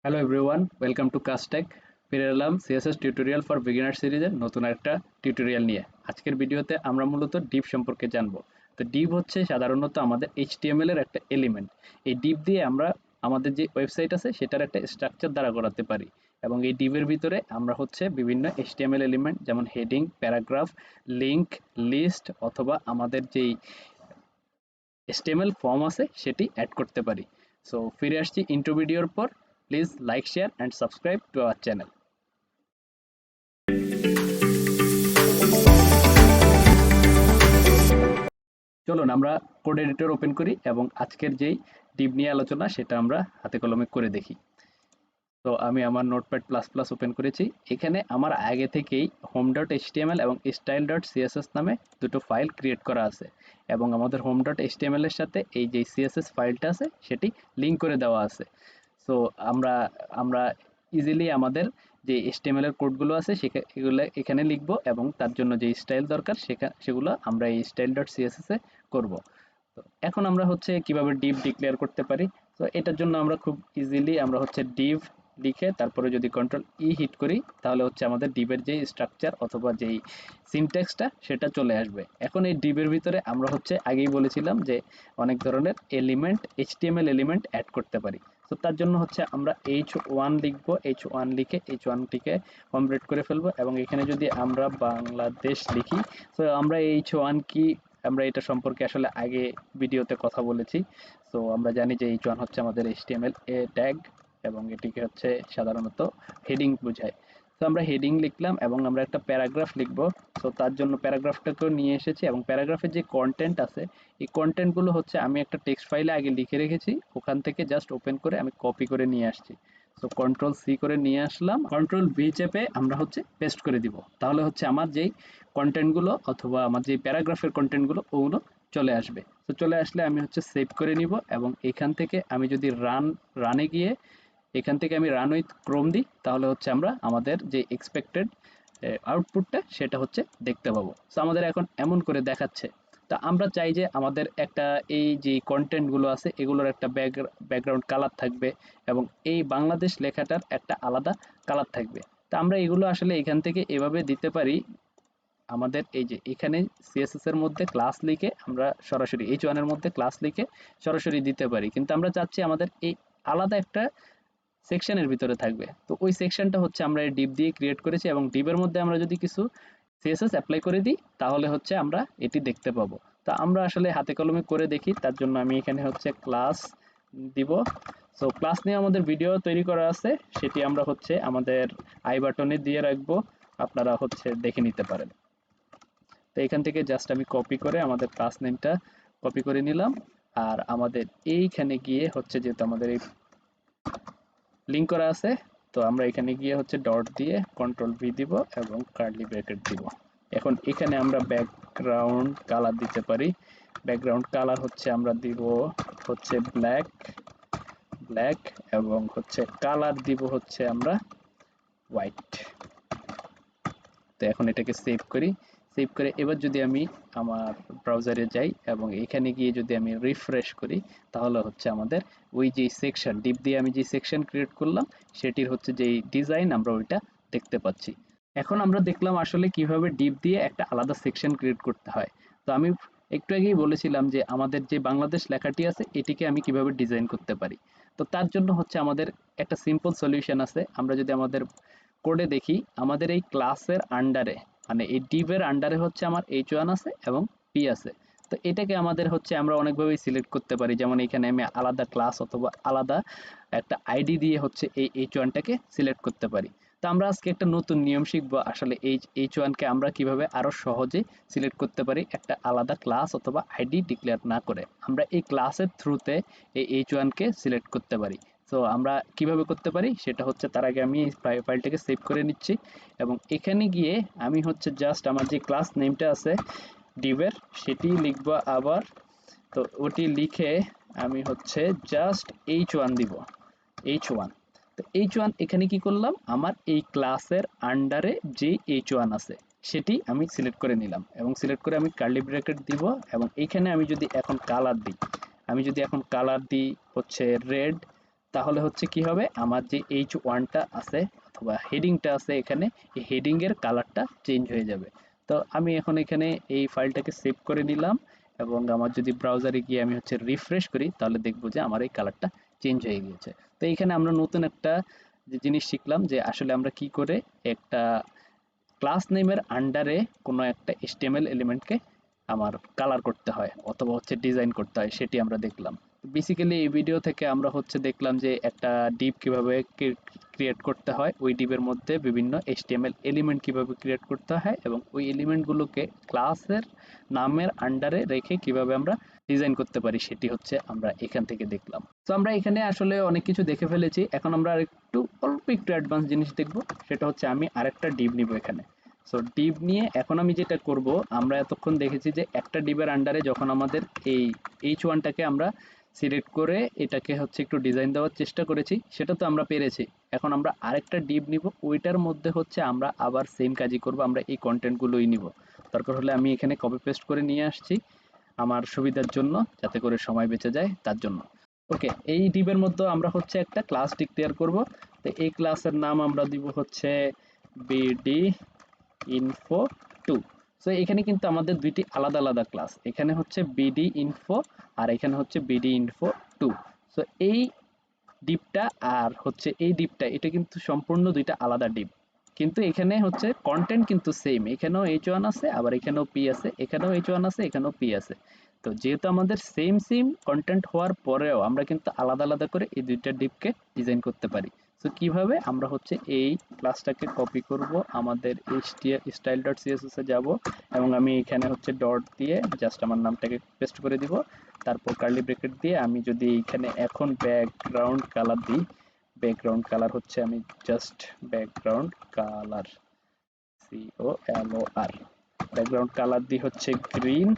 Hello everyone, welcome to Casttech. ফিরে এলাম CSS tutorial for beginner সিরিজের নতুন একটা টিউটোরিয়াল নিয়ে। আজকের ভিডিওতে আমরা মূলত ডিভ সম্পর্কে জানবো। তো ডিভ হচ্ছে সাধারণত আমাদের এইচটিএমএল এর একটা এলিমেন্ট। এই ডিভ দিয়ে আমরা আমাদের যে ওয়েবসাইট আছে সেটার একটা স্ট্রাকচার দ্বারা করাতে পারি, এবং এই ডিভের ভিতরে আমরা হচ্ছে বিভিন্ন এইচটিএমএল এলিমেন্ট যেমন হেডিং, প্যারাগ্রাফ, লিঙ্ক, লিস্ট অথবা আমাদের যেই HTML ফর্ম আছে সেটি অ্যাড করতে পারি। সো ফিরে আসছি ইন্ট্রো ভিডিওর পর। Please like, share and subscribe to our channel. চলুন আমরা কোড এডিটর ওপেন করি এবং আজকের যেই ডিভ নিয়ে আলোচনা সেটা আমরা হাতে কলমে করে দেখি। তো আমি আমার নোটপ্যাড প্লাস প্লাস ওপেন করেছি। এখানে আমার আগে থেকেই হোম ডট এইচটিএমএল এবং স্টাইল ডট সিএসএস নামে দুটো ফাইল ক্রিয়েট করা আছে, এবং আমাদের হোম ডট এইচটিএমএল এর সাথে এই যে সিএসএস ফাইলটা আছে সেটি লিঙ্ক করে দেওয়া আছে। সো আমরা আমরা ইজিলি আমাদের যে এইচটিএমএল এর কোডগুলো আছে সেগুলো এখানে লিখব, এবং তার জন্য যে স্টাইল দরকার সেগুলো আমরা এই স্টাইল ডট সিএসএস এ করব। তো এখন আমরা হচ্ছে কিভাবে ডিভ ডিক্লেয়ার করতে পারি। তো এটার জন্য আমরা খুব ইজিলি আমরা হচ্ছে ডিভ লিখে তারপরে যদি কন্ট্রোল ই হিট করি তাহলে হচ্ছে আমাদের ডিভের যেই স্ট্রাকচার অথবা যেই সিনট্যাক্সটা সেটা চলে আসবে। এখন এই ডিভের ভিতরে আমরা হচ্ছে আগেই বলেছিলাম যে অনেক ধরনের এলিমেন্ট, এইচটিএমএল এলিমেন্ট অ্যাড করতে পারি। তো তার জন্য হচ্ছে আমরা H1 লিখবো, H1 লিখে H1টিকে কমপ্লিট করে ফেলবো, এবং এখানে যদি আমরা বাংলাদেশ লিখি, তো আমরা H1 কি আমরা এটা সম্পর্কে আসলে আগে ভিডিওতে কথা বলেছি। তো আমরা জানি যে H1 হচ্ছে আমাদের HTML এ ট্যাগ, এবং এটিকে হচ্ছে সাধারণত হেডিং বোঝায়। তো আমরা হেডিং লিখলাম এবং আমরা একটা প্যারাগ্রাফ লিখব। তো তার জন্য প্যারাগ্রাফটাকেও নিয়ে এসেছি, এবং প্যারাগ্রাফের যে কন্টেন্ট আছে এই কন্টেন্টগুলো হচ্ছে আমি একটা টেক্সট ফাইলে আগে লিখে রেখেছি, ওখান থেকে জাস্ট ওপেন করে আমি কপি করে নিয়ে আসছি। সো কন্ট্রোল সি করে নিয়ে আসলাম, কন্ট্রোল ভি চেপে আমরা হচ্ছে পেস্ট করে দিব। তাহলে হচ্ছে আমার যেই কন্টেন্টগুলো অথবা আমার যে প্যারাগ্রাফের কন্টেন্টগুলো ওগুলো চলে আসবে। তো চলে আসলে আমি হচ্ছে সেভ করে নিব, এবং এখান থেকে আমি যদি রানে গিয়ে এখান থেকে আমি রান উইথ ক্রোম দিই তাহলে হচ্ছে আমরা আমাদের যে এক্সপেক্টেড আউটপুটটা সেটা হচ্ছে দেখতে পাবো। সো আমাদের এখন এমন করে দেখাচ্ছে। তা আমরা চাই যে আমাদের একটা এই যে কন্টেন্টগুলো আছে এগুলোর একটা ব্যাকগ্রাউন্ড কালার থাকবে, এবং এই বাংলাদেশ লেখাটার একটা আলাদা কালার থাকবে। তা আমরা এগুলো আসলে এখান থেকে এভাবে দিতে পারি। আমাদের এই যে এখানে সিএসএস এর মধ্যে ক্লাস লিখে আমরা সরাসরি H1 এর মধ্যে ক্লাস লিখে সরাসরি দিতে পারি, কিন্তু আমরা চাচ্ছি আমাদের এই আলাদা একটা সেকশনের ভিতরে থাকবে। তো ওই সেকশনটা হচ্ছে আমরা এই ডিভ দিয়ে ক্রিয়েট করেছি, এবং ডিভের মধ্যে আমরা যদি কিছু সিএসএস অ্যাপ্লাই করে দিই তাহলে হচ্ছে আমরা এটি দেখতে পাবো। তো আমরা আসলে হাতে কলমে করে দেখি, তার জন্য আমি এখানে হচ্ছে ক্লাস দিব। সো ক্লাস নিয়ে আমাদের ভিডিও তৈরি করা আছে, সেটি আমরা হচ্ছে আমাদের আই বাটনে দিয়ে রাখবো, আপনারা হচ্ছে দেখে নিতে পারেন। তো এখান থেকে জাস্ট আমি কপি করে আমাদের ক্লাস নেমটা কপি করে নিলাম, আর আমাদের এইখানে গিয়ে হচ্ছে যেহেতু আমাদের এই লিঙ্ক করা আছে, তো আমরা এখানে গিয়ে হচ্ছে ডট দিয়ে কন্ট্রোল ভি দিব এবং কার্লি ব্র্যাকেট দিব। এখন এখানে আমরা ব্যাকগ্রাউন্ড কালার দিতে পারি। ব্যাকগ্রাউন্ড কালার হচ্ছে আমরা দিব হচ্ছে ব্ল্যাক ব্ল্যাক, এবং হচ্ছে কালার দিব হচ্ছে আমরা হোয়াইট। তো এখন এটাকে সেভ করি। সেভ করে এবার যদি আমি আমার ব্রাউজারে যাই এবং এখানে গিয়ে যদি আমি রিফ্রেশ করি তাহলে হচ্ছে আমাদের ওই যে সেকশন ডিপ দিয়ে আমি যে সেকশন ক্রিয়েট করলাম সেটির হচ্ছে যেই ডিজাইন আমরা ওইটা দেখতে পাচ্ছি। এখন আমরা দেখলাম আসলে কিভাবে ডিপ দিয়ে একটা আলাদা সেকশন ক্রিয়েট করতে হয়। তো আমি একটু আগেই বলেছিলাম যে আমাদের যে বাংলাদেশ লেখাটি আছে এটিকে আমি কিভাবে ডিজাইন করতে পারি। তো তার জন্য হচ্ছে আমাদের একটা সিম্পল সলিউশন আছে। আমরা যদি আমাদের কোডে দেখি, আমাদের এই ক্লাসের আন্ডারে মানে এই ডিভের আন্ডারে হচ্ছে আমার H1 আছে এবং P আছে। তো এটাকে আমাদের হচ্ছে আমরা অনেকভাবেই সিলেক্ট করতে পারি, যেমন এখানে আমি আলাদা ক্লাস অথবা আলাদা একটা আইডি দিয়ে হচ্ছে এই H1টাকে সিলেক্ট করতে পারি। তো আমরা আজকে একটা নতুন নিয়ম শিখবো আসলে এই H1কে আমরা কিভাবে আরো সহজে সিলেক্ট করতে পারি একটা আলাদা ক্লাস অথবা আইডি ডিক্লেয়ার না করে। আমরা এই ক্লাসের থ্রুতে এই H1কে সিলেক্ট করতে পারি। তো আমরা কিভাবে করতে পারি সেটা হচ্ছে, তার আগে আমি এই ফাইলটাকে সেভ করে নিচ্ছি, এবং এখানে গিয়ে আমি হচ্ছে জাস্ট আমার যে ক্লাস নেমটা আছে ডিভের সেটি লিখবো আবার। তো ওটি লিখে আমি হচ্ছে জাস্ট H1 দিব, H1। তো H1 এখানে কি করলাম, আমার এই ক্লাসের আন্ডারে যে H1 আছে সেটি আমি সিলেক্ট করে নিলাম, এবং সিলেক্ট করে আমি কার্লি ব্র্যাকেট দিব, এবং এখানে আমি যদি এখন কালার দিই, আমি যদি এখন কালার দিই হচ্ছে রেড, তাহলে হচ্ছে কি হবে, আমার যে H1টা আছে অথবা হেডিংটা আছে এখানে, এই হেডিং এর কালারটা চেঞ্জ হয়ে যাবে। তো আমি এখন এখানে এই ফাইলটাকে সেভ করে নিলাম এবং আমার যদি ব্রাউজারে গিয়ে আমি হচ্ছে রিফ্রেশ করি তাহলে দেখবো যে আমার এই কালারটা চেঞ্জ হয়ে গিয়েছে। তো এইখানে আমরা নতুন একটা যে জিনিস শিখলাম যে আসলে আমরা কি করে একটা ক্লাস নেমের আন্ডারে কোনো একটা HTML এলিমেন্টকে আমার কালার করতে হয় অথবা হচ্ছে ডিজাইন করতে হয়, সেটি আমরা দেখলাম। বেসিক্যালি এই ভিডিও থেকে আমরা হচ্ছে দেখলাম যে একটা ডিভ কিভাবে ক্রিয়েট করতে হয়, ওই ডিভের মধ্যে বিভিন্ন HTML এলিমেন্ট কিভাবে ক্রিয়েট করতে হয় এবং ওই এলিমেন্টগুলোকে ক্লাসের নামের আন্ডারে রেখে কিভাবে আমরা ডিজাইন করতে পারি, সেটি হচ্ছে আমরা এখান থেকে দেখলাম। তো আমরা এখানে আসলে অনেক কিছু দেখে ফেলেছি, এখন আমরা আরেকটু অল্প একটু অ্যাডভান্স জিনিস দেখব। সেটা হচ্ছে আমি আরেকটা ডিভ নিব এখানে। সো ডিভ নিয়ে এখন আমি যেটা করব, আমরা এতক্ষণ দেখেছি যে একটা ডিভের আন্ডারে যখন আমাদের এই H1টাকে আমরা সিলেক্ট করে এটাকে হচ্ছে একটু ডিজাইন দেওয়ার চেষ্টা করেছি, সেটা তো আমরা পেরেছি। এখন আমরা আরেকটা ডিভ নিব, ওইটার মধ্যে হচ্ছে আমরা আবার সেম কাজই করব, আমরা এই কন্টেন্টগুলোই নিব। দরকার হলে আমি এখানে কপি পেস্ট করে নিয়ে আসছি আমার সুবিধার জন্য, যাতে করে সময় বেঁচে যায় তার জন্য। ওকে, এই ডিভের মধ্যে আমরা হচ্ছে একটা ক্লাস ডিক্লেয়ার করব। তো এই ক্লাসের নাম আমরা দিব হচ্ছে বিডি ইনফো 2। সো এখানে কিন্তু আমাদের দুইটি আলাদা আলাদা ক্লাস, এখানে হচ্ছে বিডি ইনফো আর এখানে হচ্ছে বিডি ইনফো 2। সো এই ডিপটা আর হচ্ছে এই ডিপটা, এটা কিন্তু সম্পূর্ণ দুইটা আলাদা ডিপ, কিন্তু এখানে হচ্ছে কন্টেন্ট কিন্তু সেম, এখানেও H1 আছে আবার এখানেও পি আছে, এখানেও H1 আছে এখানেও পি আছে। তো যেহেতু আমাদের সেম সেম কন্টেন্ট হওয়ার পরেও আমরা কিন্তু আলাদা আলাদা করে এই দুইটা ডিপকে ডিজাইন করতে পারি। তো কিভাবে, আমরা হচ্ছে এই ক্লাসটাকে কপি করব, আমাদের স্টাইল ডট সিএসএস এ যাব এবং আমি এখানে হচ্ছে ডট দিয়ে জাস্ট আমার নামটাকে পেস্ট করে দিব। তারপর কার্লি ব্র্যাকেট দিয়ে আমি যদি এখানে এখন ব্যাকগ্রাউন্ড কালার দিই, ব্যাকগ্রাউন্ড কালার হচ্ছে আমি just background colour COLOR, background colour দিয়ে হচ্ছে গ্রিন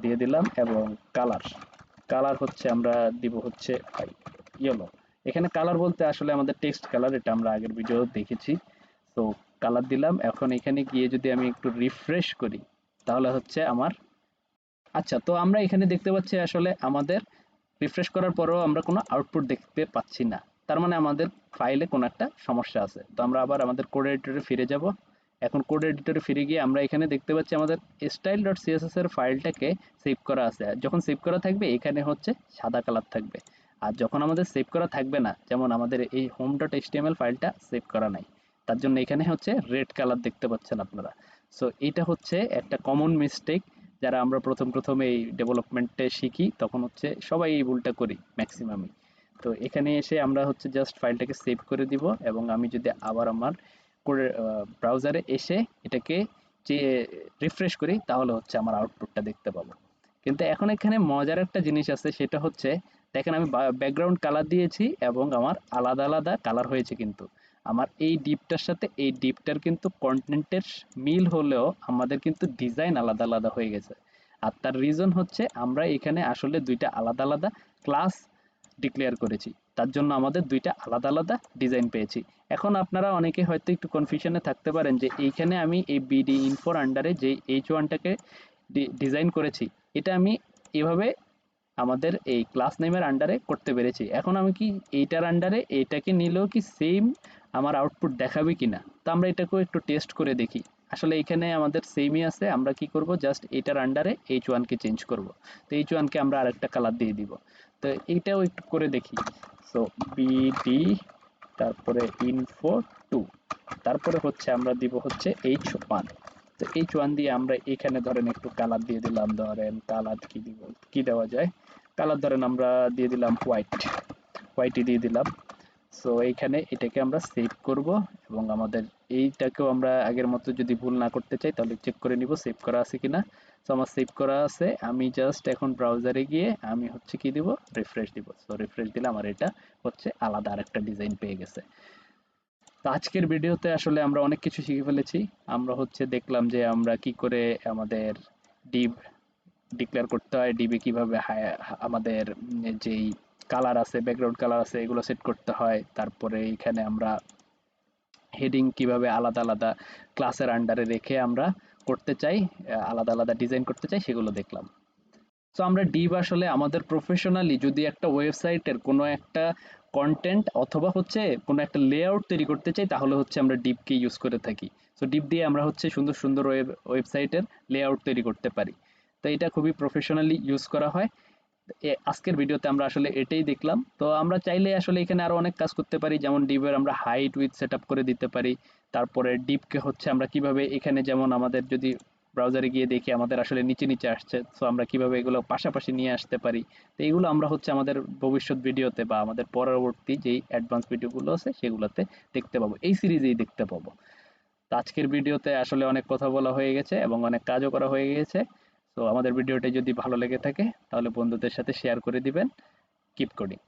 দিয়ে দিলাম এবং কালার কালার হচ্ছে আমরা দিব হচ্ছে ইয়েলো। এখানে কালার বলতে আসলে আমাদের টেক্সট কালার, এটা আমরা আগের ভিডিও দেখেছি। তো কালার দিলাম, এখন এখানে গিয়ে যদি আমি একটু রিফ্রেশ করি তাহলে হচ্ছে আমার, আচ্ছা, তো আমরা এখানে দেখতে পাচ্ছি আসলে আমাদের রিফ্রেশ করার পরেও আমরা কোনো আউটপুট দেখতে পাচ্ছি না। তার মানে আমাদের ফাইলে কোনো একটা সমস্যা আছে। তো আমরা আবার আমাদের কোড এডিটরে ফিরে যাব। এখন কোড এডিটরে ফিরে গিয়ে আমরা এখানে দেখতে পাচ্ছি আমাদের স্টাইল ডট সিএসএস এর ফাইলটাকে সেভ করা আছে। আর যখন সেভ করা থাকবে এখানে হচ্ছে সাদা কালার থাকবে, আর যখন আমাদের সেভ করা থাকবে না, যেমন আমাদের এই হোম ডট এইচটিএমএল ফাইলটা সেভ করা নাই, তার জন্য এখানে হচ্ছে রেড কালার দেখতে পাচ্ছেন আপনারা। সো এটা হচ্ছে একটা কমন মিস্টেক, যারা আমরা প্রথম এই ডেভেলপমেন্টে শিখি তখন হচ্ছে সবাই এই ভুলটা করি ম্যাক্সিমামই। তো এখানে এসে আমরা হচ্ছে জাস্ট ফাইলটাকে সেভ করে দিব এবং আমি যদি আবার আমার করে ব্রাউজারে এসে এটাকে যে রিফ্রেশ করি তাহলে হচ্ছে আমার আউটপুটটা দেখতে পাবো। কিন্তু এখন এখানে মজার একটা জিনিস আছে, সেটা হচ্ছে দেখেন আমি ব্যাকগ্রাউন্ড কালার দিয়েছি এবং আমার আলাদা আলাদা কালার হয়েছে, কিন্তু আমার এই ডিপটার সাথে এই ডিপটার কিন্তু কন্টেন্টের মিল হলেও আমাদের কিন্তু ডিজাইন আলাদা আলাদা হয়ে গেছে। আর তার রিজন হচ্ছে আমরা এখানে আসলে দুইটা আলাদা আলাদা ক্লাস ডিক্লেয়ার করেছি, তার জন্য আমাদের দুইটা আলাদা আলাদা ডিজাইন পেয়েছি। এখন আপনারা অনেকে হয়তো একটু কনফিউশনে থাকতে পারেন যে এইখানে আমি এই বিডি ইনফোর আন্ডারে যে H1টাকে ডিজাইন করেছি, এটা আমি এভাবে আমাদের এই ক্লাস নেমের আন্ডারে করতে পেরেছি। এখন আমি কি এইটার আন্ডারে এটাকে নিলেও কি সেম আমার আউটপুট দেখাবে কিনা, তো আমরা এটাকেও একটু টেস্ট করে দেখি। আসলে এখানে আমাদের সেমই আছে, আমরা কি করব, জাস্ট এটার আন্ডারে H1কে চেঞ্জ করব। তো H1কে আমরা আরেকটা কালার দিয়ে দিব। তো এইটাও একটু করে দেখি। সো বিডি তারপরে ইনফো 2, তারপরে হচ্ছে আমরা দিব হচ্ছে H1। তো H1 দিয়ে আমরা এখানে ধরেন একটু কালার দিয়ে দিলাম, ধরেন কালার কি দিব, কি দেওয়া যায়, কালার ধরেন আমরা দিয়ে দিলাম হোয়াইটই দিয়ে দিলাম। সো এইখানে এটাকে আমরা সেভ করব এবং আমাদের এইটাকেও আমরা আগের মতো যদি ভুল না করতে চাই তাহলে চেক করে নিব সেভ করা আছে কিনা। সো আমার সেভ করা আছে, আমি জাস্ট এখন ব্রাউজারে গিয়ে আমি হচ্ছে কি দিব, রিফ্রেশ দিব। সো রিফ্রেশ দিলে আমার এটা হচ্ছে আলাদা আরেকটা ডিজাইন পেয়ে গেছে। তো আজকের ভিডিওতে আসলে আমরা অনেক কিছু শিখে ফেলেছি। আমরা হচ্ছে দেখলাম যে আমরা কি করে আমাদের ডিভ ডিক্লেয়ার করতে হয়, ডিবে কিভাবে আমাদের যেই কালার আছে, ব্যাকগ্রাউন্ড কালার আছে, এগুলো সেট করতে হয়। তারপরে এখানে আমরা হেডিং কিভাবে আলাদা আলাদা ক্লাসের আন্ডারে রেখে আমরা করতে চাই, আলাদা আলাদা ডিজাইন করতে চাই, সেগুলো দেখলাম। সো আমরা ডিভ আসলে আমাদের প্রফেশনালি যদি একটা ওয়েবসাইটের কোনো একটা কন্টেন্ট অথবা হচ্ছে কোনো একটা লেআউট তৈরি করতে চাই, তাহলে হচ্ছে আমরা ডিপকে ইউজ করে থাকি। সো ডিপ দিয়ে আমরা হচ্ছে সুন্দর সুন্দর ওয়েবসাইটের লেআউট তৈরি করতে পারি। তো এটা খুবই প্রফেশনালি ইউজ করা হয়। আজকের ভিডিওতে আমরা আসলে এটাই দেখলাম। তো আমরা চাইলে আসলে এখানে আরো অনেক কাজ করতে পারি, যেমন ডিপের আমরা হাইট উইথ সেট আপ করে দিতে পারি। তারপরে ডিপকে হচ্ছে আমরা কিভাবে এখানে, যেমন আমাদের যদি ব্রাউজারে গিয়ে দেখি আমাদের আসলে নিচে নিচে আসছে, তো আমরা কিভাবে এগুলো পাশাপাশি নিয়ে আসতে পারি। তো এগুলো আমরা হচ্ছে আমাদের ভবিষ্যৎ ভিডিওতে বা আমাদের পরবর্তী যেই অ্যাডভান্স ভিডিওগুলো আছে সেগুলোতে দেখতে পাবো, এই সিরিজেই দেখতে পাবো। তো আজকের ভিডিওতে আসলে অনেক কথা বলা হয়ে গেছে এবং অনেক কাজও করা হয়ে গেছে। তো আমাদের ভিডিওটি যদি ভালো লেগে থাকে তাহলে বন্ধুদের সাথে শেয়ার করে দিবেন। Keep coding.